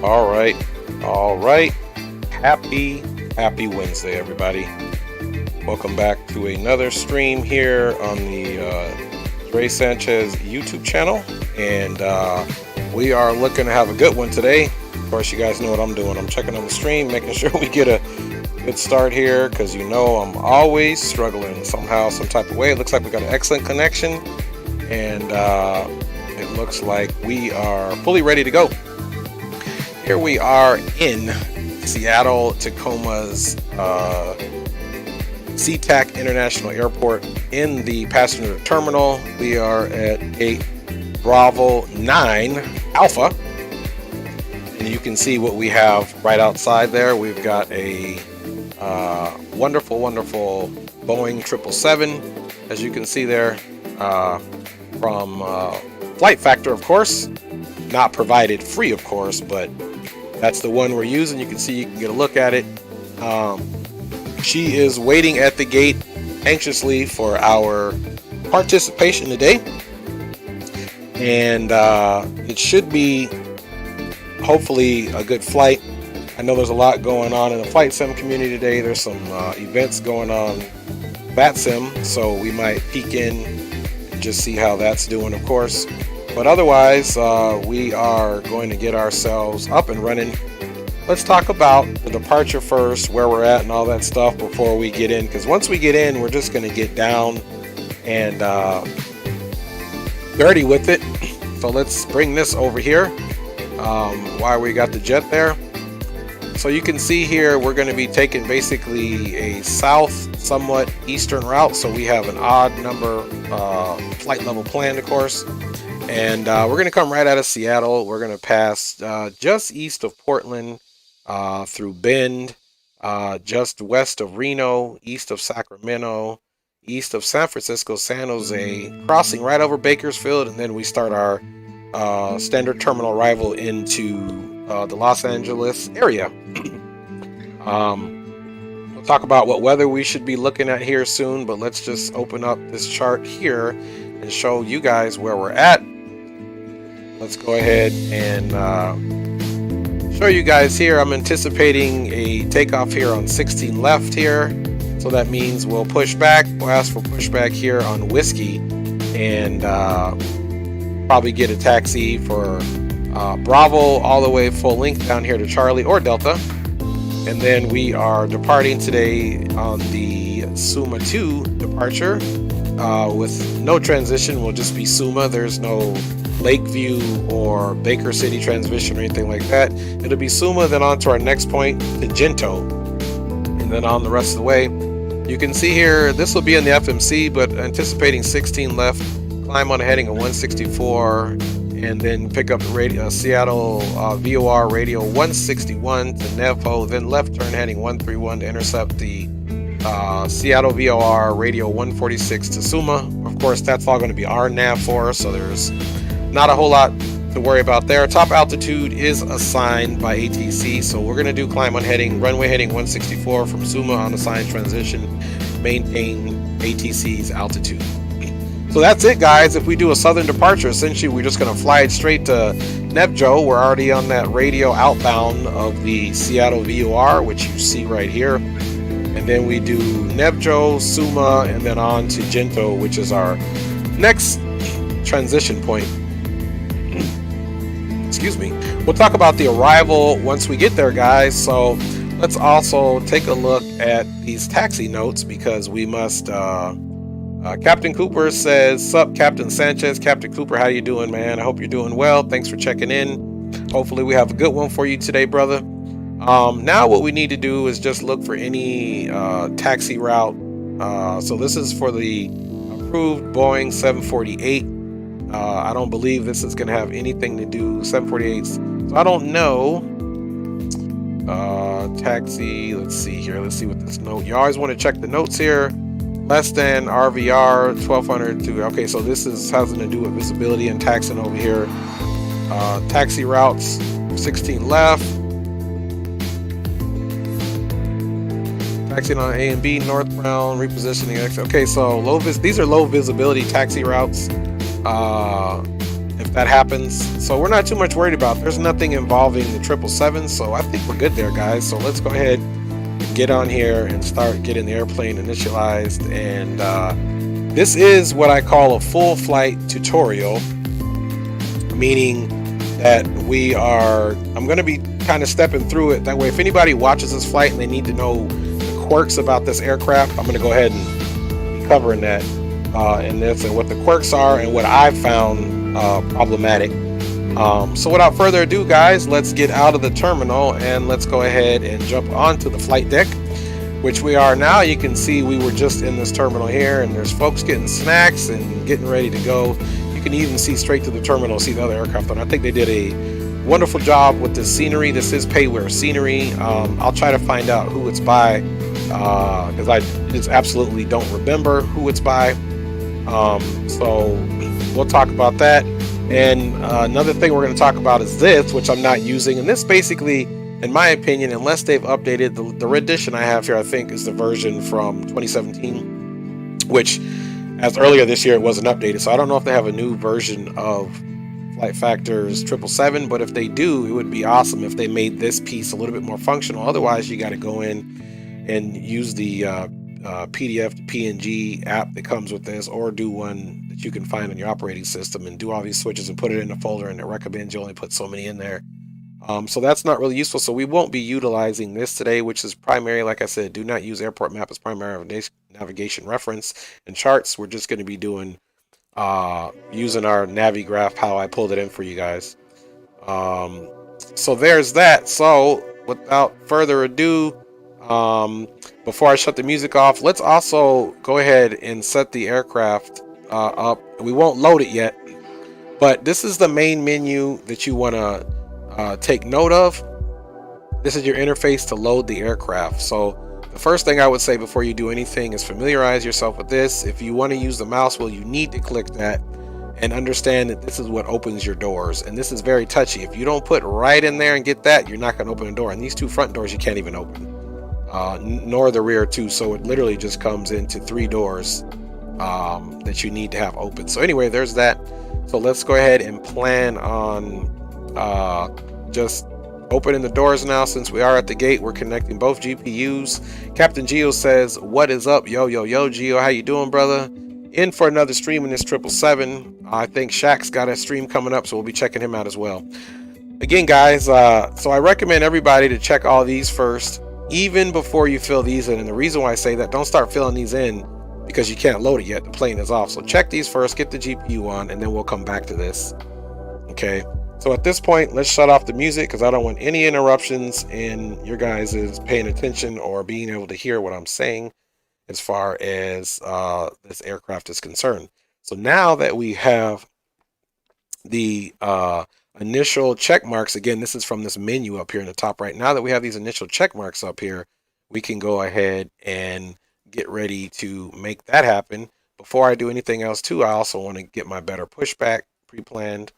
All right, all right. Happy Wednesday, everybody. Welcome back to another stream here on the Dre Sanchez YouTube channel, and we are looking to have a good one today. Of course, you guys know what I'm doing. I'm checking on the stream, making sure we get a good start here, because you know I'm always struggling somehow, some type of way. It looks like we got an excellent connection, and it looks like we are fully ready to go. Here we are in Seattle Tacoma's SeaTac International Airport in the passenger terminal. We are at gate Bravo 9 Alpha, and you can see what we have right outside there. We've got a wonderful Boeing 777, as you can see there, from Flight Factor, of course, not provided free, of course, but that's the one we're using. You can see, you can get a look at it. She is waiting at the gate anxiously for our participation today, and it should be hopefully a good flight. I know there's a lot going on in the flight sim community today. There's some events going on Bat Sim, so we might peek in and just see how that's doing, of course. But otherwise, we are going to get ourselves up and running. Let's talk about the departure first, where we're at and all that stuff before we get in, because once we get in, we're just going to get down and dirty with it. So let's bring this over here while we got the jet there. So you can see here, we're going to be taking basically a south, somewhat eastern route. So we have an odd number flight level planned, of course. And we're going to come right out of Seattle. We're going to pass just east of Portland, through Bend, just west of Reno, east of Sacramento, east of San Francisco, San Jose, crossing right over Bakersfield, and then we start our standard terminal arrival into the Los Angeles area. We'll talk about what weather we should be looking at here soon, but let's just open up this chart here and show you guys where we're at. Let's go ahead and show you guys here. I'm anticipating a takeoff here on 16 left here, so that means we'll push back. We'll ask for pushback here on Whiskey, and probably get a taxi for Bravo all the way full length down here to Charlie or Delta. And then we are departing today on the Suma 2 departure with no transition. Will just be Suma. There's no Lakeview or Baker City transition or anything like that. It'll be Suma, then on to our next point, to Gento, and then on the rest of the way. You can see here, this will be in the FMC, but anticipating 16 left, climb on a heading of 164, and then pick up the radio, Seattle VOR radio 161 to Nevo, then left turn heading 131 to intercept the Seattle VOR radio 146 to Suma. Of course, that's all going to be our nav for us, so there's not a whole lot to worry about there. Top altitude is assigned by ATC, so we're going to do climb on heading, runway heading 164 from Suma on assigned transition, maintain ATC's altitude. So that's it, guys. If we do a southern departure, essentially we're just going to fly it straight to Nebjo. We're already on that radio outbound of the Seattle VOR, which you see right here. And then we do Nebjo, Suma, and then on to Gento, which is our next transition point. Excuse me. We'll talk about the arrival once we get there, guys. So let's also take a look at these taxi notes, because we must Captain Cooper says, "Sup, Captain Sanchez." Captain Cooper, how you doing, man? I hope you're doing well. Thanks for checking in. Hopefully we have a good one for you today, brother. Now what we need to do is just look for any taxi route. So this is for the approved Boeing 748. I don't believe this is going to have anything to do 748s. So I don't know. Taxi, let's see here. Let's see what this note. You always want to check the notes here. Less than RVR 1200 to, okay, so this is having to do with visibility and taxing over here. Taxi routes 16 left. Taxiing on A and B northbound, repositioning. Okay, so these are low visibility taxi routes. if that happens. So we're not too much worried about it. There's nothing involving the 777, so I think we're good there, guys. So let's go ahead and get on here and start getting the airplane initialized. And this is what I call a full flight tutorial, meaning that I'm going to be kind of stepping through it. That way, if anybody watches this flight and they need to know the quirks about this aircraft, I'm going to go ahead and be covering that in this and what the quirks are and what I've found problematic. So without further ado, guys, let's get out of the terminal and let's go ahead and jump onto the flight deck, which we are now. You can see we were just in this terminal here, and there's folks getting snacks and getting ready to go. You can even see straight to the terminal, see the other aircraft, and I think they did a wonderful job with this scenery. This is pay-wear scenery. I'll try to find out who it's by, because I just absolutely don't remember who it's by. So we'll talk about that. And another thing we're going to talk about is this, which I'm not using. And this basically, in my opinion, unless they've updated the rendition I have here, I think is the version from 2017, which as earlier this year it wasn't updated. So I don't know if they have a new version of Flight Factor's 777, but if they do, it would be awesome if they made this piece a little bit more functional. Otherwise, you got to go in and use the PDF to PNG app that comes with this, or do one that you can find on your operating system and do all these switches and put it in a folder, and it recommends you only put so many in there. So that's not really useful. So we won't be utilizing this today, which is primary. Like I said, do not use airport map as primary navigation reference and charts. We're just going to be doing using our Navigraph, how I pulled it in for you guys. So there's that. So without further ado, before I shut the music off, let's also go ahead and set the aircraft up. We won't load it yet, but this is the main menu that you want to take note of. This is your interface to load the aircraft. So the first thing I would say before you do anything is familiarize yourself with this. If you want to use the mouse wheel, you need to click that and understand that this is what opens your doors. And this is very touchy. If you don't put right in there and get that, you're not going to open a door. And these two front doors you can't even open, nor the rear too. So it literally just comes into 3 doors that you need to have open. So anyway, there's that. So let's go ahead and plan on just opening the doors now. Since we are at the gate, we're connecting both GPUs. Captain Geo says, what is up? Yo Geo, how you doing, brother? In for another stream in this 777. I think Shaq's got a stream coming up, so we'll be checking him out as well. Again, guys, so I recommend everybody to check all these first, even before you fill these in. And the reason why I say that, don't start filling these in because you can't load it yet. The plane is off. So check these first, get the GPU on, and then we'll come back to this. Okay. So at this point, let's shut off the music because I don't want any interruptions in your guys' paying attention or being able to hear what I'm saying as far as this aircraft is concerned. So now that we have the initial check marks, again, this is from this menu up here in the top right. Now that we have these initial check marks up here, we can go ahead and get ready to make that happen. Before I do anything else too, I also want to get my better pushback pre-planned,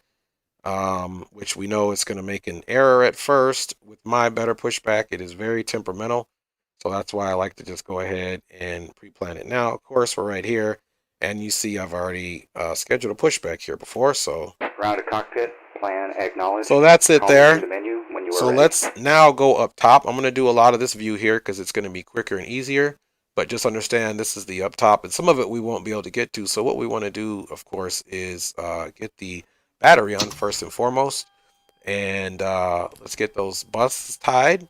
which we know it's going to make an error at first. With my better pushback, it is very temperamental, so that's why I like to just go ahead and pre-plan it. Now, of course, we're right here, and you see I've already scheduled a pushback here before. So round to cockpit, plan, acknowledge. So that's it there. The menu when you are so ready. Let's now go up top. I'm going to do a lot of this view here because it's going to be quicker and easier, but just understand this is the up top, and some of it we won't be able to get to. So what we want to do, of course, is get the battery on first and foremost, and let's get those buses tied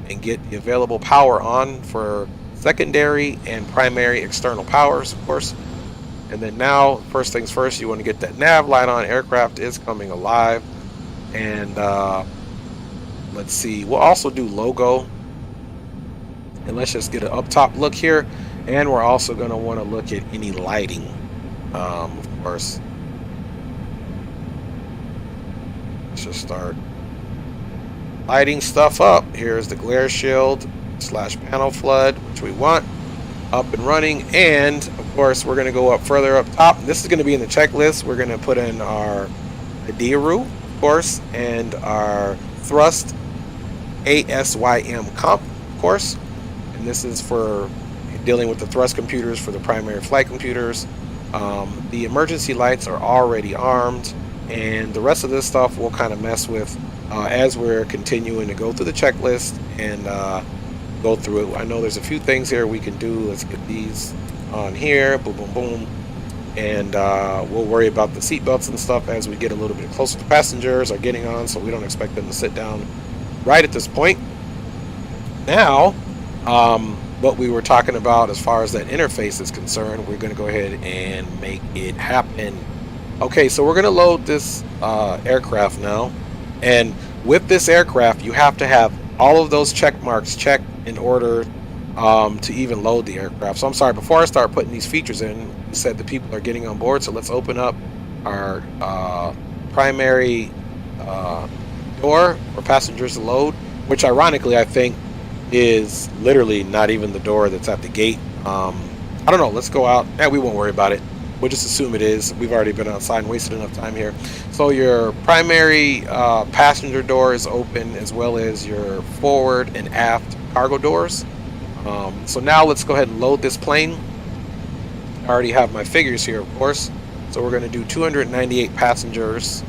and get the available power on for secondary and primary external powers, of course. And then now, first things first, you want to get that nav light on. Aircraft is coming alive. And let's see, we'll also do logo, and let's just get an up top look here. And we're also going to want to look at any lighting, of course. Let's just start lighting stuff up. Here's the glare shield / panel flood, which we want up and running. And of course, we're going to go up further up top. This is going to be in the checklist. We're going to put in our DIRU, of course, and our thrust ASYM comp, of course. And this is for dealing with the thrust computers for the primary flight computers. The emergency lights are already armed, and the rest of this stuff we'll kind of mess with as we're continuing to go through the checklist and go through it. I know there's a few things here we can do. Let's get these on here. Boom, boom, boom. And we'll worry about the seat belts and stuff as we get a little bit closer. The passengers are getting on, so we don't expect them to sit down right at this point. Now, what we were talking about as far as that interface is concerned, we're going to go ahead and make it happen. Okay, so we're going to load this aircraft now. And with this aircraft, you have to have all of those check marks checked in order to even load the aircraft. So I'm sorry, before I start putting these features in, you said the people are getting on board. So let's open up our primary door for passengers to load, which ironically I think is literally not even the door that's at the gate. I don't know, let's go out. We won't worry about it. We'll just assume it is. We've already been outside and wasted enough time here. So your primary passenger door is open, as well as your forward and aft cargo doors. So now let's go ahead and load this plane. I already have my figures here, of course. So we're going to do 298 passengers.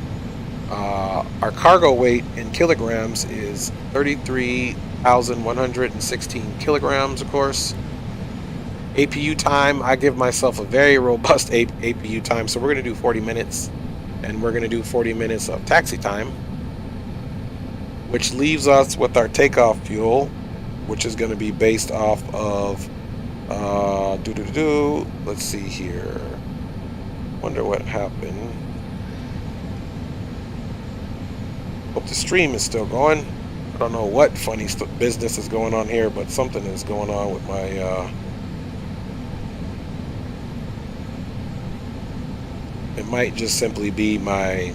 Our cargo weight in kilograms is 33,116 kilograms, of course. APU time, I give myself a very robust APU time, so we're going to do 40 minutes, and we're going to do 40 minutes of taxi time, which leaves us with our takeoff fuel, which is going to be based off of let's see here, wonder what happened. Hope the stream is still going. I don't know what funny business is going on here, but something is going on with my it might just simply be my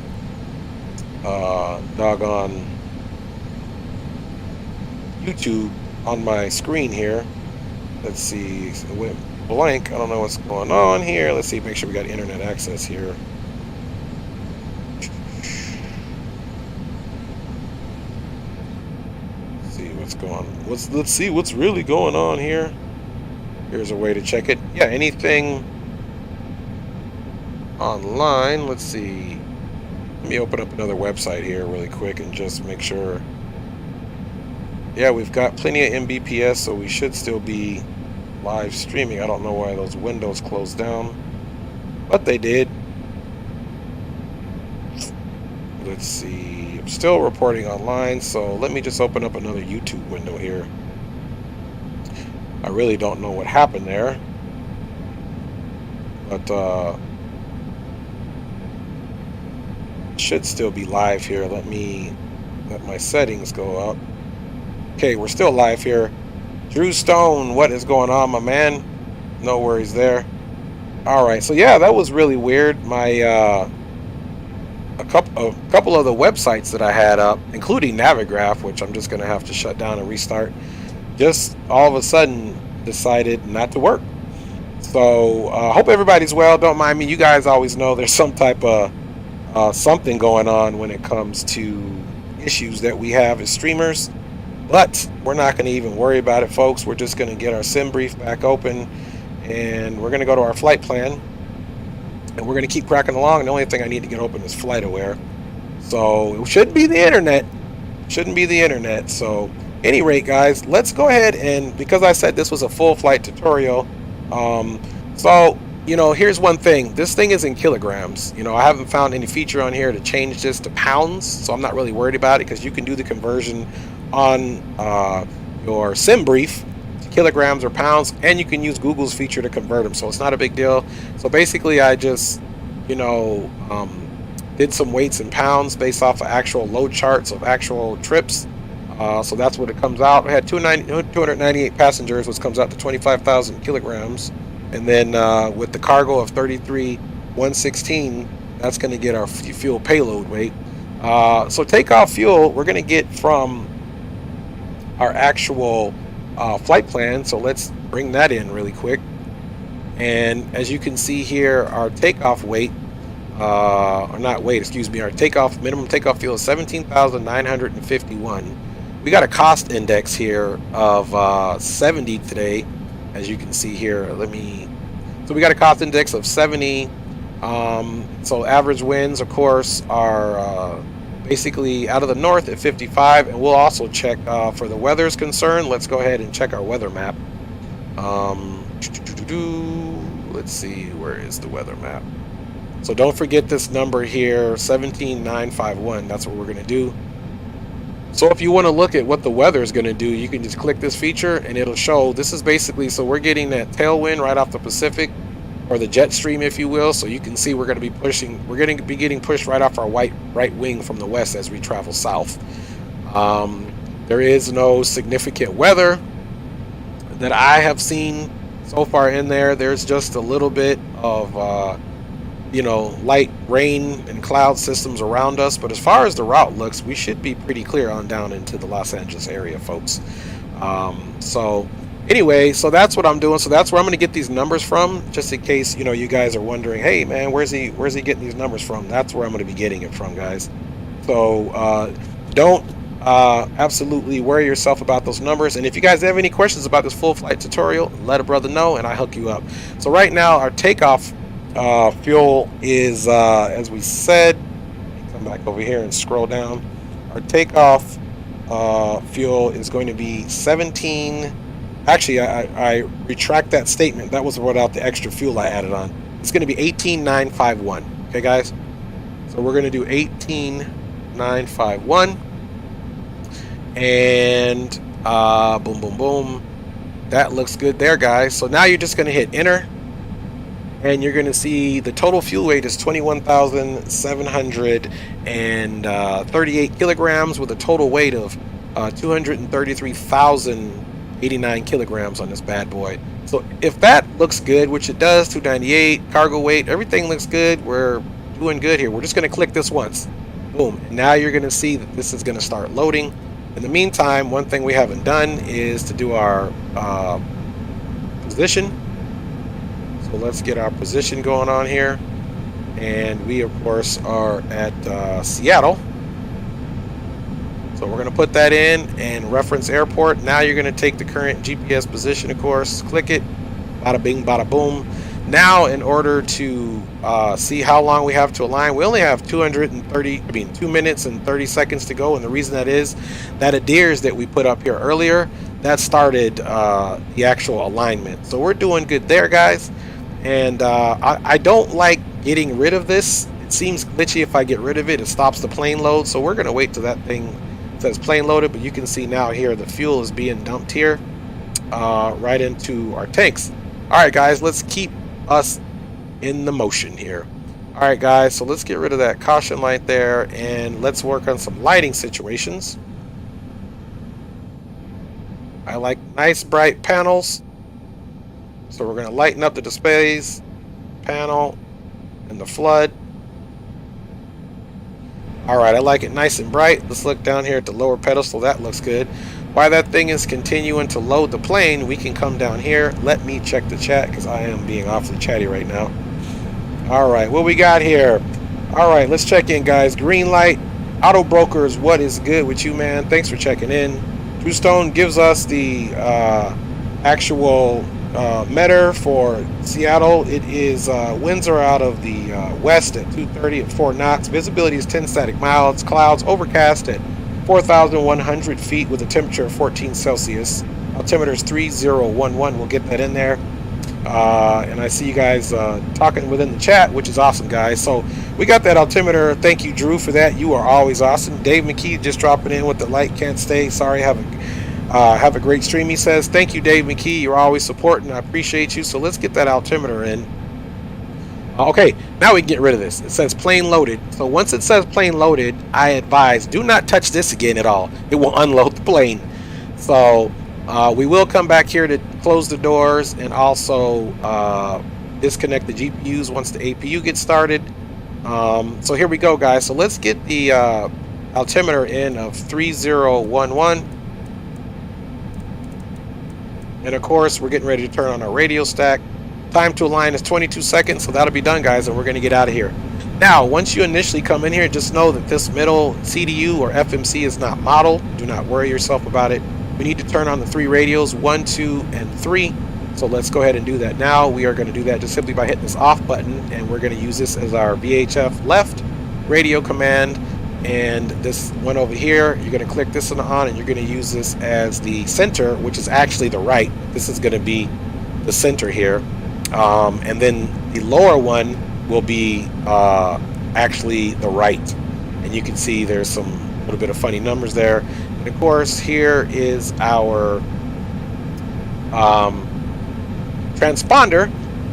doggone YouTube on my screen here. Let's see, it went blank. I don't know what's going on here. Let's see, make sure we got internet access here. Let's see what's going on. Let's see what's really going on here. Here's a way to check it. Yeah, anything online. Let's see. Let me open up another website here really quick and just make sure. Yeah, we've got plenty of Mbps, so we should still be live streaming. I don't know why those windows closed down, but they did. Let's see. I'm still reporting online, so let me just open up another YouTube window here. I really don't know what happened there, but should still be live here. Let me let my settings go up. Okay, we're still live here. Drew Stone, what is going on, my man? No worries there. All right, so yeah, that was really weird. My a couple of the websites that I had up, including Navigraph, which I'm just gonna have to shut down and restart, just all of a sudden decided not to work. So hope everybody's well. Don't mind me. You guys always know there's some type of something going on when it comes to issues that we have as streamers. But we're not going to even worry about it, folks. We're just going to get our sim brief back open, and we're going to go to our flight plan, and we're going to keep cracking along. The only thing I need to get open is Flight Aware. So it shouldn't be the internet. Shouldn't be the internet. So any rate, guys, let's go ahead and, because I said this was a full flight tutorial, so you know, here's one thing. This thing is in kilograms. You know, I haven't found any feature on here to change this to pounds, so I'm not really worried about it, because you can do the conversion on your sim brief to kilograms or pounds, and you can use Google's feature to convert them, so it's not a big deal. So basically I just, you know, did some weights in pounds based off of actual load charts of actual trips. So that's what it comes out. We had 298 passengers, which comes out to 25,000 kilograms. And then with the cargo of 33,116, that's going to get our fuel payload weight. So takeoff fuel, we're going to get from our actual flight plan. So let's bring that in really quick. And as you can see here, our takeoff weight, or not weight, excuse me, our minimum takeoff fuel is 17,951. We got a cost index here of 70 today, as you can see here. So we got a cost index of 70. So average winds, of course, are basically out of the north at 55. And we'll also check for the weather is concerned. Let's go ahead and check our weather map. Let's see, where is the weather map? So don't forget this number here, 17951. That's what we're going to do. So if you want to look at what the weather is going to do, you can just click this feature and it'll show. This is basically, so we're getting that tailwind right off the Pacific, or the jet stream, if you will. So you can see we're going to be pushing, we're going to be getting pushed right off our right wing from the west as we travel south. There is no significant weather that I have seen so far in there. There's just a little bit of you know, light rain and cloud systems around us, but as far as the route looks, we should be pretty clear on down into the Los Angeles area, folks. So anyway, so that's what I'm doing. So that's where I'm going to get these numbers from, just in case, you know, you guys are wondering, hey man, where's he getting these numbers from? That's where I'm going to be getting it from, guys. So don't absolutely worry yourself about those numbers. And if you guys have any questions about this full flight tutorial, let a brother know and I'll hook you up. So right now our takeoff fuel is, as we said, come back over here and scroll down. Our takeoff fuel is going to be 17. Actually, I retract that statement. That was without the extra fuel I added on. It's going to be 18,951. Okay, guys. So we're going to do 18,951, and boom, boom, boom. That looks good there, guys. So now you're just going to hit enter. And you're going to see the total fuel weight is 21,738 kilograms with a total weight of 233,089 kilograms on this bad boy. So if that looks good, which it does, 298, cargo weight, everything looks good. We're doing good here. We're just going to click this once. Boom. And now you're going to see that this is going to start loading. In the meantime, one thing we haven't done is to do our position. So let's get our position going on here. And we, of course, are at Seattle. So we're going to put that in and reference airport. Now you're going to take the current GPS position, of course. Click it. Bada bing, bada boom. Now, in order to see how long we have to align, we only have 2 minutes and 30 seconds to go. And the reason that is, that adheres that we put up here earlier, that started the actual alignment. So we're doing good there, guys. And I don't like getting rid of this. It seems glitchy. If I get rid of it, it stops the plane load. So we're going to wait till that thing says plane loaded. But you can see now here the fuel is being dumped here right into our tanks. All right, guys, let's keep us in the motion here. All right, guys, so let's get rid of that caution light there and let's work on some lighting situations. I like nice bright panels. So we're going to lighten up the displays, panel, and the flood. All right, I like it nice and bright. Let's look down here at the lower pedestal. That looks good. While that thing is continuing to load the plane, we can come down here. Let me check the chat because I am being awfully chatty right now. All right, what we got here? All right, let's check in, guys. Green light. Auto Brokers, what is good with you, man? Thanks for checking in. True Stone gives us the actual meter for Seattle. It is winds are out of the west at 230 at 4 knots. Visibility is 10 static miles. Clouds overcast at 4,100 feet with a temperature of 14 Celsius. Altimeter is 3011. We'll get that in there. And I see you guys talking within the chat, which is awesome, guys. So we got that altimeter. Thank you, Drew, for that. You are always awesome. Dave McKee just dropping in with the light can't stay. Sorry, have a great stream, he says. Thank you, Dave McKee. You're always supporting. I appreciate you. So let's get that altimeter in. Okay, now we can get rid of this. It says plane loaded. So once it says plane loaded, I advise do not touch this again at all. It will unload the plane. So we will come back here to close the doors and also disconnect the GPUs once the APU gets started. So here we go, guys. So let's get the altimeter in of 3011. And of course, we're getting ready to turn on our radio stack. Time to align is 22 seconds, so that'll be done, guys, and we're going to get out of here. Now, once you initially come in here, just know that this middle CDU or FMC is not modeled. Do not worry yourself about it. We need to turn on the 3 radios, 1, 2, and 3. So let's go ahead and do that now. We are going to do that just simply by hitting this off button, and we're going to use this as our VHF left radio command. And this one over here, you're going to click this one on, and you're going to use this as the center, which is actually the right. This is going to be the center here. And then the lower one will be actually the right. And you can see there's some little bit of funny numbers there. And of course, here is our transponder.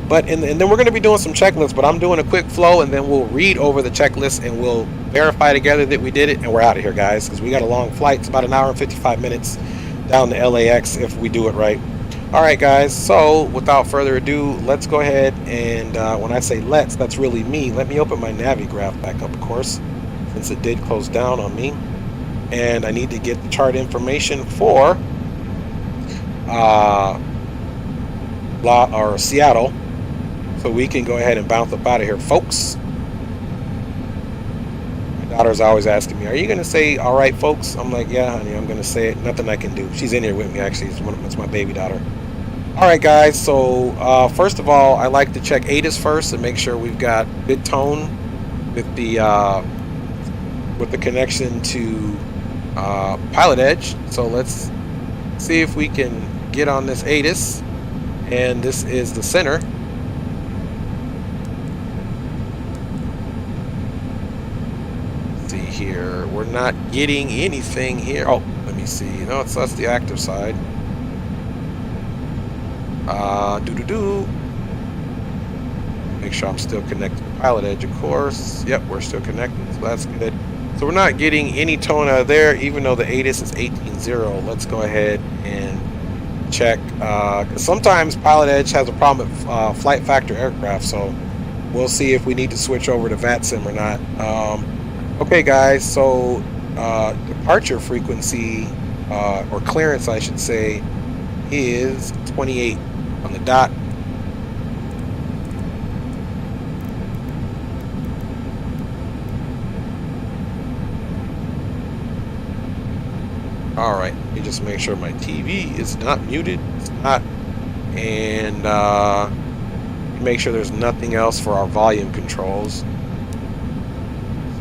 And then we're going to be doing some checklists, but I'm doing a quick flow, and then we'll read over the checklist, and we'll verify together that we did it, and we're out of here, guys, because we got a long flight. It's about an hour and 55 minutes down to LAX if we do it right. All right, guys, so without further ado, let's go ahead and when I say let's, that's really me. Let me open my Navigraph back up, of course, since it did close down on me. And I need to get the chart information for Seattle, so we can go ahead and bounce up out of here, folks. My daughter's always asking me, are you going to say, all right, folks? I'm like, yeah, honey, I'm going to say it. Nothing I can do. She's in here with me, actually. It's my baby daughter. All right, guys, so first of all, I like to check ATIS first and make sure we've got good tone with the connection to Pilotedge. So let's see if we can get on this ATIS. And this is the center. Let's see here, we're not getting anything here. Oh, let me see. No, that's the active side. Make sure I'm still connected to Pilotedge, of course. Yep, we're still connected, so that's good. So we're not getting any tone out of there, even though the ATIS is 18.0. Let's go ahead and check, because sometimes Pilotedge has a problem with flight factor aircraft, so we'll see if we need to switch over to VATSIM or not. Okay, guys, so departure frequency, or clearance, I should say, is 28 on the dot. All right, let me just make sure my TV is not muted. It's not. And make sure there's nothing else for our volume controls.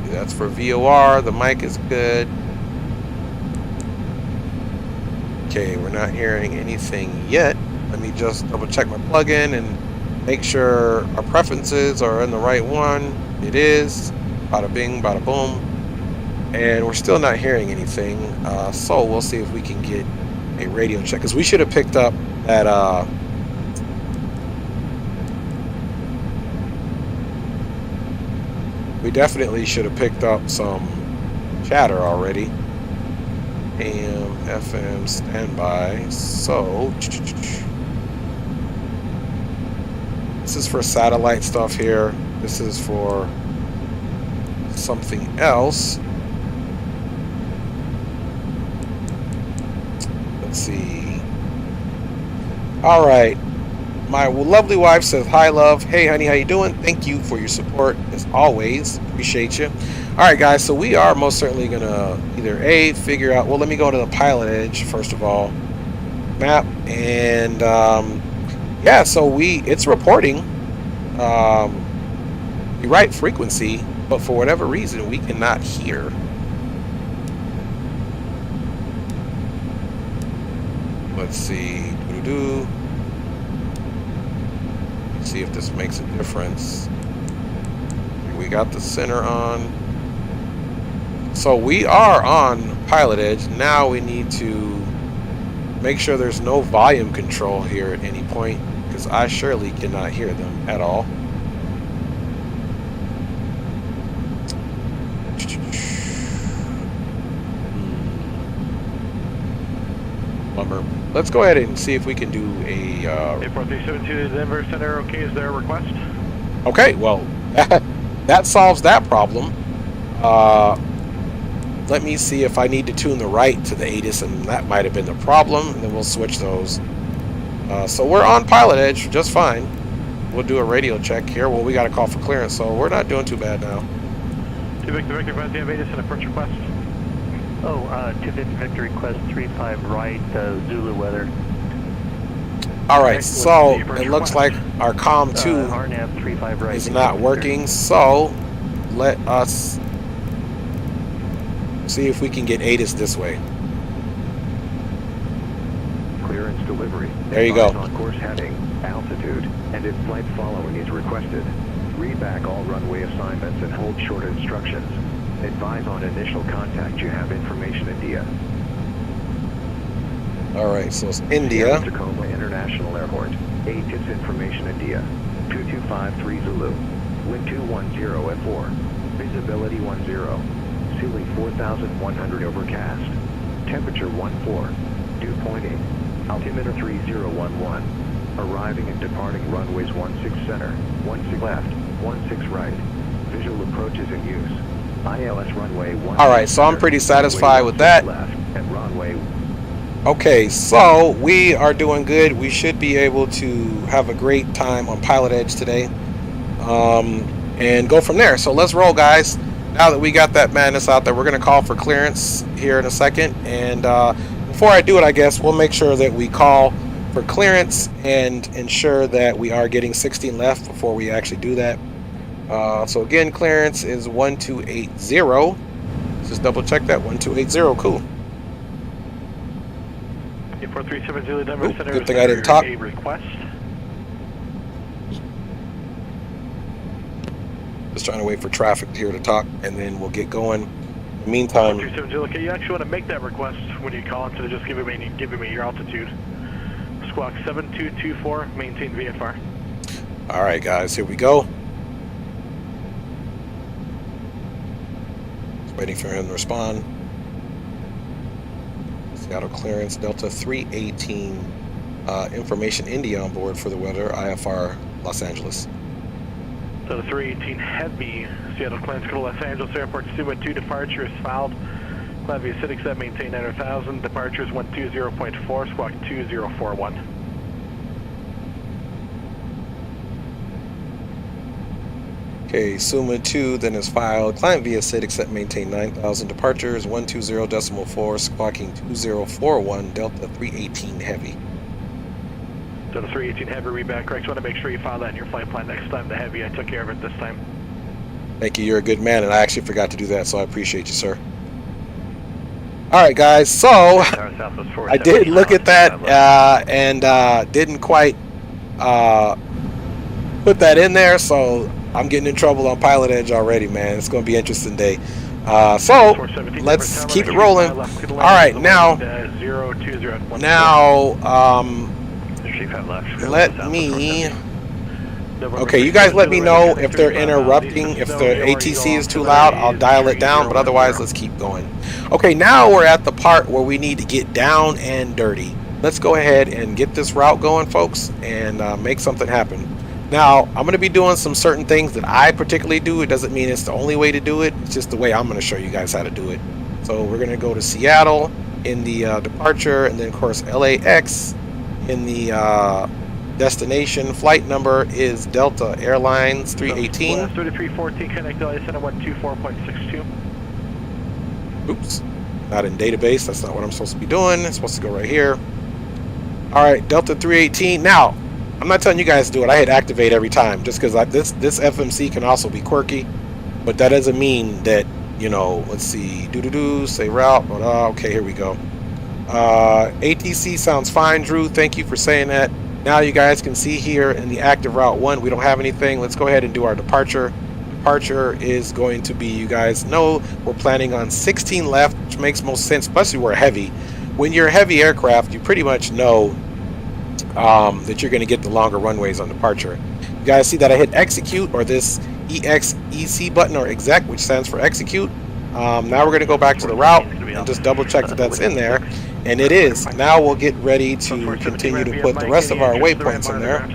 See, that's for VOR. The mic is good. Okay, we're not hearing anything yet. Let me just double check my plugin and make sure our preferences are in the right one. It is. Bada bing, bada boom. And we're still not hearing anything, so we'll see if we can get a radio check, because we should have picked up that we definitely should have picked up some chatter already. AM, FM, standby. So this is for satellite stuff here. This is for something else. Let's see. All right, my lovely wife says, hi love, hey honey, how you doing? Thank you for your support as always, appreciate you. All right, guys, so we are most certainly gonna either figure out, well, let me go to the Pilotedge first of all, map, and yeah, so it's reporting the right frequency, but for whatever reason we cannot hear. Let's see. Let's see if this makes a difference. We got the center on. So we are on Pilotedge. Now we need to make sure there's no volume control here at any point, because I surely cannot hear them at all. Bummer. Let's go ahead and see if we can do a 4372 Denver Center, okay, is there a request? Okay, well, that solves that problem. Let me see if I need to tune the right to the ATIS, and that might have been the problem, and then we'll switch those. So we're on Pilotedge just fine. We'll do a radio check here. Well, we got a call for clearance, so we're not doing too bad now. 2 Victor Victor, Brent, ATIS and approach request. Oh, 250 Victor request 35 right, Zulu weather. All right, so it looks like our COM 2 RNAV 35 right. is not working, so let us see if we can get ATIS this way. Clearance delivery. There you go. On course heading, altitude, and if flight following is requested. Read back all runway assignments and hold short instructions. Advise on initial contact. You have information India. All right, so it's India. Tacoma International Airport. ATIS information India. 2253 Zulu. Wind 210 at 4. Visibility 10. Ceiling 4,100 overcast. Temperature 14. Dew point 8. Altimeter 3011. Arriving and departing runways 16 center, 16 left, 16 right. Visual approaches in use. ILS runway 16. All right, so I'm pretty satisfied with that. Left and runway. Okay, so we are doing good. We should be able to have a great time on Pilotedge today, and go from there. So let's roll, guys. Now that we got that madness out there, we're going to call for clearance here in a second. And before I do it, I guess we'll make sure that we call for clearance and ensure that we are getting 16 left before we actually do that. So again, clearance is 1280. Just double check that, 1280. Cool. 4370 Denver Center. Good thing I didn't talk. A request. Just trying to wait for traffic here to talk, and then we'll get going. In the meantime, 4370, okay, you actually want to make that request when you call instead of just giving me your altitude. Squawk 7224, maintain VFR. all right, guys, here we go. Just waiting for him to respond. Seattle clearance, Delta 318, information India on board for the weather, IFR Los Angeles. Delta 318 Heavy, Seattle clearance, go to Los Angeles Airport, Suma 2 departure is filed. Clavia Acidic set, maintain 900,000, departure is 120.4, squawk 2041. Okay, Suma 2 then is filed. Client via Acidic set, maintain 9,000, departure is 120.4, squawking 2041, Delta 318 Heavy. Delta 318 Heavy, read back, correct. Want to make sure you file that in your flight plan next time. The Heavy, I took care of it this time. Thank you, you're a good man, and I actually forgot to do that, so I appreciate you, sir. Alright guys, so I did look at that and didn't quite put that in there, so I'm getting in trouble on Pilotedge already, man. It's going to be an interesting day. So let's keep it rolling. Alright, now let me... Okay, you guys let me know if they're interrupting. If the ATC is too loud, I'll dial it down, but otherwise, let's keep going. Okay, now we're at the part where we need to get down and dirty. Let's go ahead and get this route going, folks, and make something happen. Now, I'm going to be doing some certain things that I particularly do. It doesn't mean it's the only way to do it. It's just the way I'm going to show you guys how to do it. So we're going to go to Seattle in the departure, and then, of course, LAX in the... destination. Flight number is Delta Airlines 318. 3314, connect LA Center 124.62. Oops, not in database. That's not what I'm supposed to be doing. It's supposed to go right here. All right, Delta 318. Now, I'm not telling you guys to do it. I hit activate every time just because this FMC can also be quirky, but that doesn't mean that, you know, let's see, say route. Okay, here we go. ATC sounds fine, Drew. Thank you for saying that. Now you guys can see here in the active route 1, we don't have anything. Let's go ahead and do our departure. Departure is going to be, you guys know, we're planning on 16 left, which makes most sense, especially we're heavy. When you're a heavy aircraft, you pretty much know that you're going to get the longer runways on departure. You guys see that I hit execute, or this EXEC button, or exec, which stands for execute. Now we're going to go back to the route and just double check that that's in there. And it is. Now we'll get ready to continue to put the rest of our waypoints in there.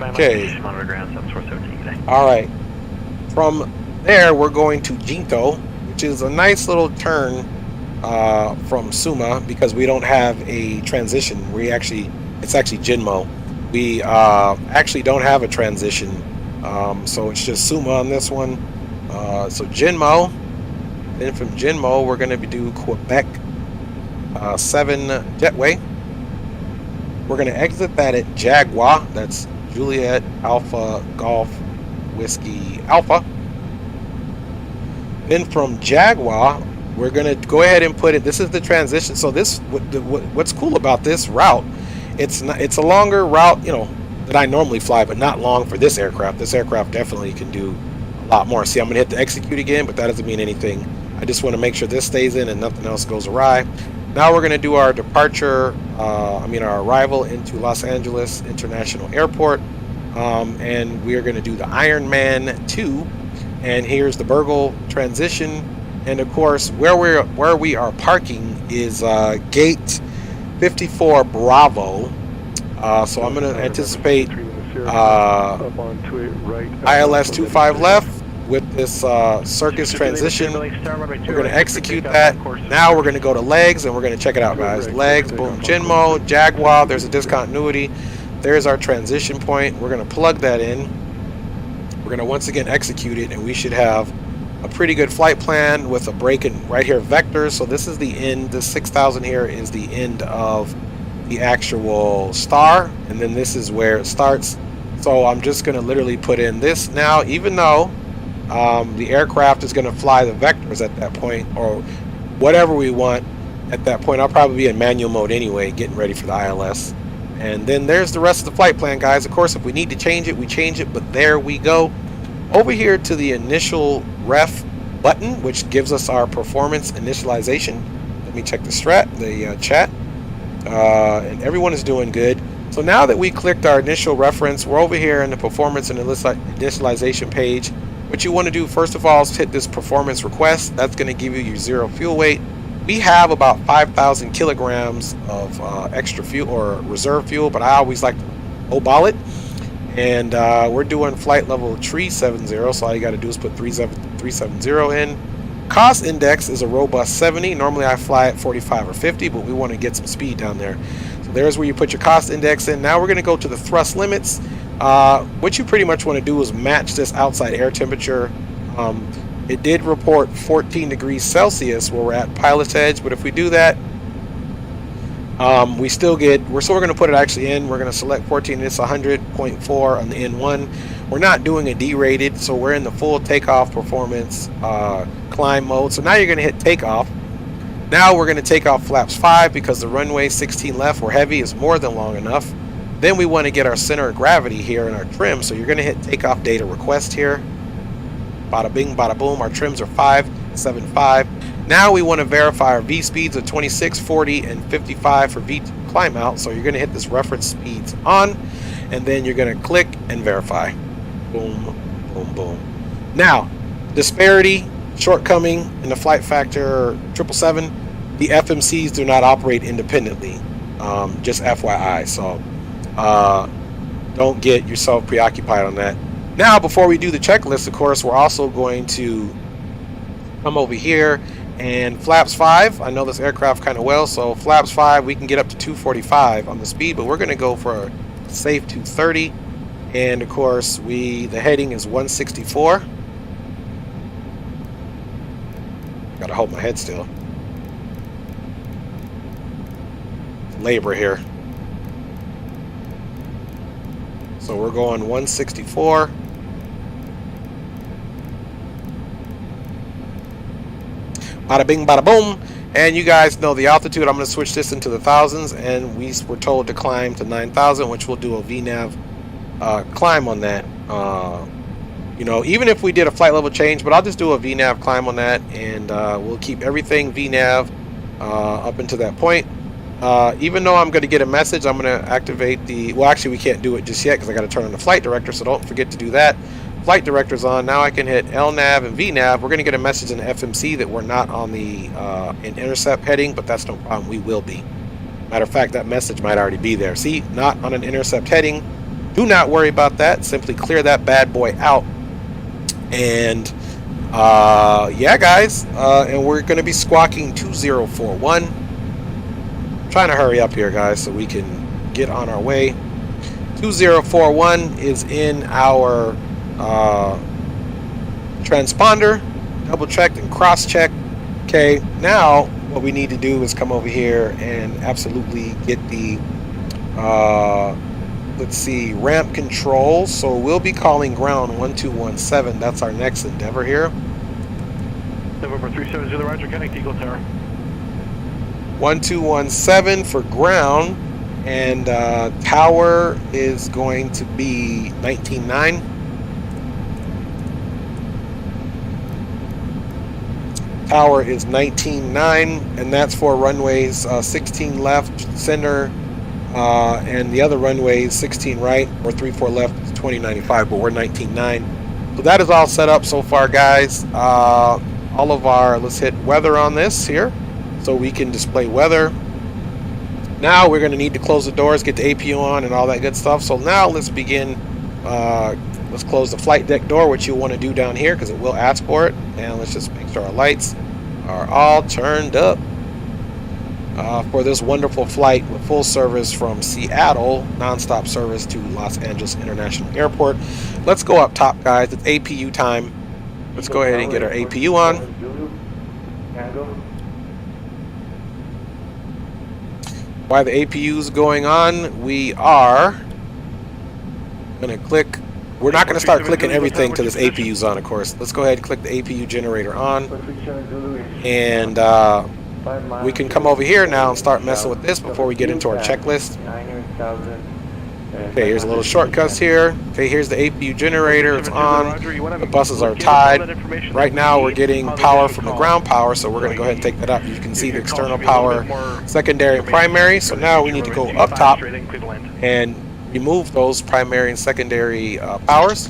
Okay. Alright. From there, we're going to Jinto, which is a nice little turn from Suma, because we don't have a transition. It's actually Jinmo. We actually don't have a transition. So it's just Suma on this one. So Jinmo. Then from Jinmo, we're going to do Quebec 7 Jetway. We're going to exit that at Jaguar. That's Juliet Alpha Golf Whiskey Alpha. Then from Jaguar, we're going to go ahead and put it. This is the transition. So this, what's cool about this route, it's a longer route, you know, that I normally fly, but not long for this aircraft. This aircraft definitely can do a lot more. See, I'm going to hit the execute again, but that doesn't mean anything. I just want to make sure this stays in and nothing else goes awry. Now we're going to do our departure, our arrival into Los Angeles International Airport, and we are going to do the Ironman 2, and here's the Burgle transition, and of course where we are parking is gate 54 Bravo. So I'm going to anticipate ILS 25 left with this circus transition. We're going to execute that. Now we're going to go to legs and we're going to check it out, guys. Legs, boom, Genmo, Jaguar, there's a discontinuity. There's our transition point. We're going to plug that in. We're going to once again execute it, and we should have a pretty good flight plan with a break in right here vectors. So this is the end. The 6,000 here is the end of the actual star, and then this is where it starts. So I'm just going to literally put in this now, even though the aircraft is going to fly the vectors at that point, or whatever we want at that point. I'll probably be in manual mode anyway, getting ready for the ILS. And then there's the rest of the flight plan, guys. Of course, if we need to change it, we change it, but there we go. Over here to the initial ref button, which gives us our performance initialization. Let me check the chat. And everyone is doing good. So now that we clicked our initial reference, we're over here in the performance and initialization page. What you want to do first of all is hit this performance request. That's going to give you your 0 fuel weight. We have about 5,000 kilograms of extra fuel or reserve fuel, but I always like to lowball it. And we're doing flight level 370, so all you got to do is put 370 in. Cost index is a robust 70. Normally I fly at 45 or 50, but we want to get some speed down there. So there's where you put your cost index in. Now we're going to go to the thrust limits. What you pretty much want to do is match this outside air temperature. It did report 14 degrees Celsius where we're at Pilotedge, but if we do that, we still get, we're going to put it actually in. We're going to select 14, it's 100.4 on the N1. We're not doing a D-rated, so we're in the full takeoff performance climb mode. So now you're going to hit takeoff. Now we're going to take off flaps 5 because the runway 16 left, we're heavy, is more than long enough. Then we want to get our center of gravity here in our trim, so you're going to hit takeoff data request here. Bada bing, bada boom. Our trims are 575. Now we want to verify our V speeds of 26, 40, and 55 for V climb out. So you're going to hit this reference speeds on, and then you're going to click and verify. Boom, boom, boom. Now, disparity, shortcoming in the flight factor 777. The FMCs do not operate independently. Just FYI. So don't get yourself preoccupied on that. Now, before we do the checklist, of course, we're also going to come over here and flaps 5. I know this aircraft kind of well, so flaps 5, we can get up to 245 on the speed, but we're going to go for a safe 230. And of course, the heading is 164. Gotta hold my head still. Labor here. So we're going 164. Bada bing, bada boom. And you guys know the altitude. I'm going to switch this into the thousands, and we were told to climb to 9,000, which we'll do a VNAV climb on that. You know, even if we did a flight level change, but I'll just do a VNAV climb on that, and we'll keep everything VNAV up until that point. Even though I'm going to get a message, I'm going to activate the, well, actually we can't do it just yet because I got to turn on the flight director, so don't forget to do that. Flight director's on. Now I can hit LNAV and VNAV. We're going to get a message in the FMC that we're not on the in intercept heading, but that's no problem. We will be. Matter of fact, that message might already be there. See, not on an intercept heading. Do not worry about that. Simply clear that bad boy out. And yeah, guys, and we're going to be squawking 2041. Trying to hurry up here, guys, so we can get on our way. 2041 is in our transponder. Double checked and cross checked. Okay, now what we need to do is come over here and absolutely get the let's see, ramp control. So we'll be calling ground 1217. That's our next endeavor here. November 370, Roger, connect Eagle Tower. 1217 for ground, and tower is going to be 19.9. Tower is 19.9, and that's for runways 16 left, center, and the other runways 16 right or 34 left is 2095, but we're 19.9. So that is all set up so far, guys. All of our, let's hit weather on this here so we can display weather. Now we're going to need to close the doors, get the APU on and all that good stuff. So now let's begin. Let's close the flight deck door, which you'll want to do down here because it will ask for it. And let's just make sure our lights are all turned up for this wonderful flight with full service from Seattle, nonstop service to Los Angeles International Airport. Let's go up top, guys. It's APU time. Let's go ahead and get our APU on. While the APU is going on, we are going to click. We're not going to start clicking everything till this APU is on, of course. Let's go ahead and click the APU generator on. And we can come over here now and start messing with this before we get into our checklist. Okay, here's a little shortcuts here. Okay, here's the APU generator. It's on. The buses are tied. Right now we're getting power from the ground power, so we're going to go ahead and take that up. You can see the external power, secondary and primary. So now we need to go up top and remove those primary and secondary powers.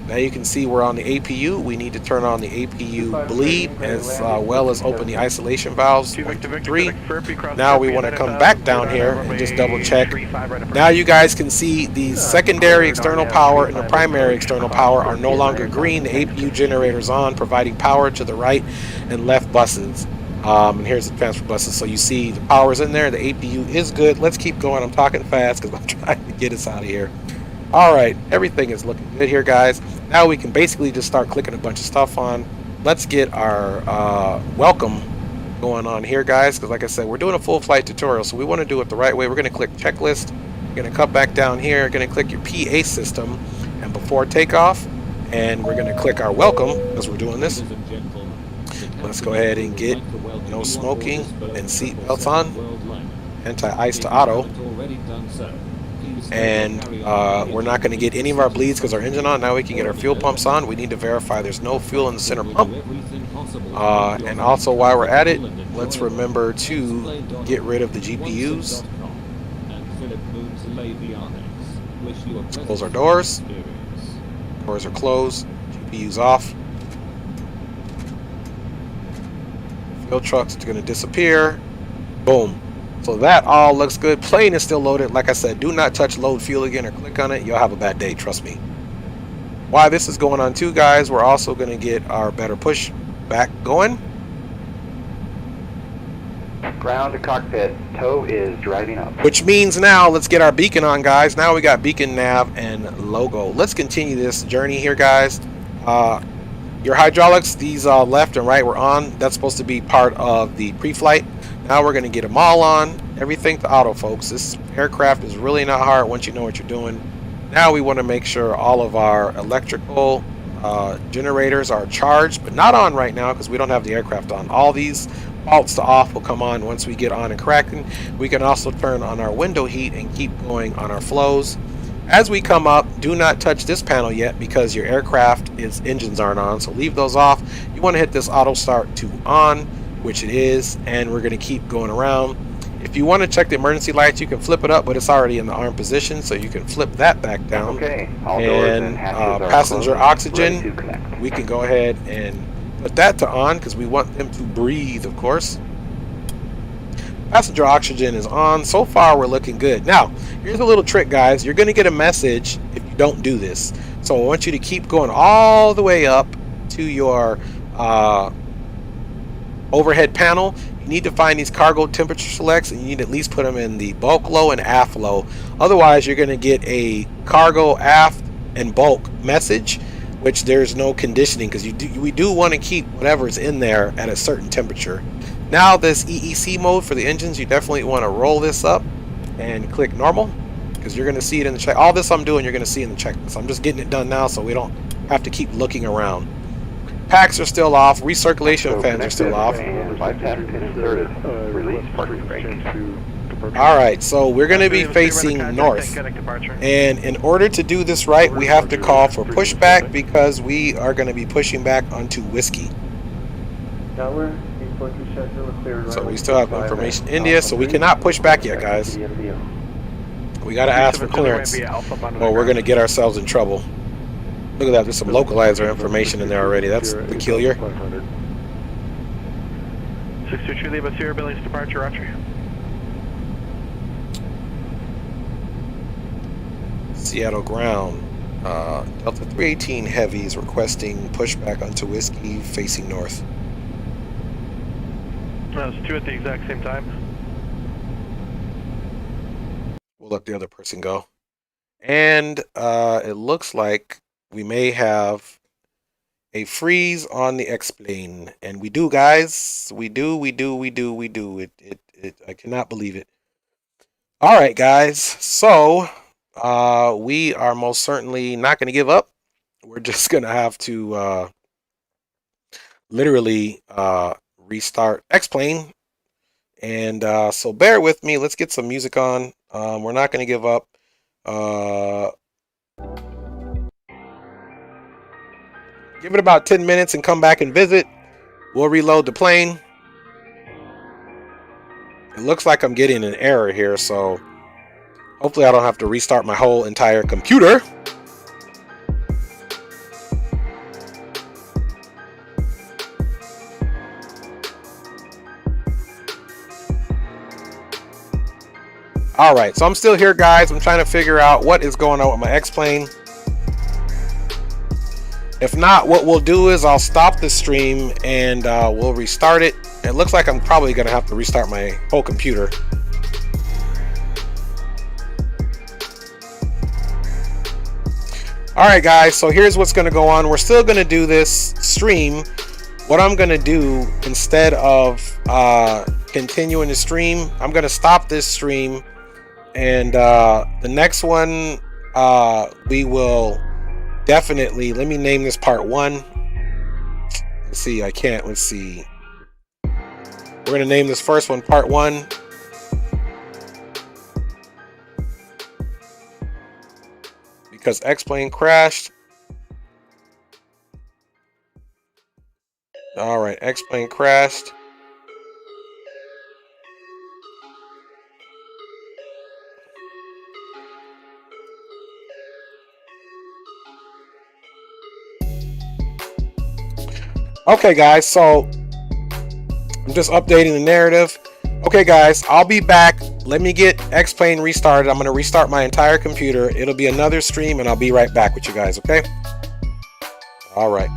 Now you can see we're on the APU. We need to turn on the APU bleed as well as open the isolation valves 1, 2, 3. Now we want to come back down here and just double check. Now you guys can see the secondary external power and the primary external power are no longer green. The APU generator is on, providing power to the right and left buses. And here's the transfer buses. So you see the power is in there. The APU is good. Let's keep going. I'm talking fast because I'm trying to get us out of here. All right, everything is looking good here, guys. Now we can basically just start clicking a bunch of stuff on. Let's get our welcome going on here, guys, because like I said, we're doing a full flight tutorial, so we want to do it the right way. We're going to click checklist. We're going to come back down here. We're going to click your PA system and before takeoff, and we're going to click our welcome as we're doing this. Let's go ahead and get no smoking and seat belts on. Anti-ice to auto. And we're not going to get any of our bleeds because our engine on. Now we can get our fuel pumps on. We need to verify there's no fuel in the center pump. And also while we're at it, let's remember to get rid of the GPUs. Close our doors. Doors are closed. GPUs off. Fuel trucks are going to disappear. Boom. So that all looks good. Plane is still loaded. Like I said, do not touch load fuel again or click on it. You'll have a bad day, trust me. While this is going on too, guys, we're also going to get our better push back going. Ground to cockpit. Tow is driving up. Which means now let's get our beacon on, guys. Now we got beacon, nav, and logo. Let's continue this journey here, guys. Your hydraulics, these left and right were on. That's supposed to be part of the pre-flight. Now we're going to get them all on. Everything to auto, folks. This aircraft is really not hard once you know what you're doing. Now we want to make sure all of our electrical generators are charged, but not on right now because we don't have the aircraft on. All these faults to off will come on once we get on and cracking. We can also turn on our window heat and keep going on our flows. As we come up, do not touch this panel yet because your aircraft engines aren't on, so leave those off. You want to hit this auto start to on, which it is, and we're going to keep going around. If you want to check the emergency lights, you can flip it up, but it's already in the arm position, so you can flip that back down. Okay. All doors and hatches passenger are oxygen, ready to connect. we can go ahead and put that to on because we want them to breathe, of course. Passenger oxygen is on. So far, we're looking good. Now, here's a little trick, guys. You're going to get a message if you don't do this. So I want you to keep going all the way up to your overhead panel. You need to find these cargo temperature selects, and you need to at least put them in the bulk low and aft low. Otherwise, you're going to get a cargo aft and bulk message, which there's no conditioning because we do want to keep whatever's in there at a certain temperature. Now this EEC mode for the engines, you definitely want to roll this up and click normal, because you're going to see it in the check. All this I'm doing, you're going to see in the checklist. I'm just getting it done now so we don't have to keep looking around. Packs are still off. Recirculation fans are still off. And bypass pin inserted. Release parking brake. All right, so we're going to be facing north. And in order to do this right, we have to call for pushback because we are going to be pushing back onto Whiskey. So we still have information India, so we cannot push back yet, guys. We got to ask for clearance or we're going to get ourselves in trouble. Look at that, there's some localizer information in there already. That's peculiar. 623, leave us here, Billings departure, roger. Seattle ground. Delta 318 Heavies requesting pushback onto Whiskey facing north. That was 2 at the exact same time. We'll let the other person go. And it looks like we may have a freeze on the X-plane. And we do, guys. We do. I cannot believe it. All right, guys. So we are most certainly not going to give up. We're just going to have to literally restart X-plane. And so bear with me. Let's get some music on. We're not going to give up. Give it about 10 minutes and come back and visit. We'll reload the plane. It looks like I'm getting an error here, so hopefully I don't have to restart my whole entire computer. All right, so I'm still here, guys. I'm trying to figure out what is going on with my X-plane. If not, what we'll do is I'll stop the stream and we'll restart it. It looks like I'm probably going to have to restart my whole computer. All right, guys, so here's what's going to go on. We're still going to do this stream. What I'm going to do, instead of continuing the stream, I'm going to stop this stream. And the next one, we will definitely, let me name this part 1. Let's see, I can't, let's see. We're going to name this first one part 1. Because X-plane crashed. All right, X-plane crashed. Okay, guys, so I'm just updating the narrative. Okay, guys, I'll be back. Let me get X-plane restarted. I'm going to restart my entire computer. It'll be another stream, and I'll be right back with you guys, okay? All right.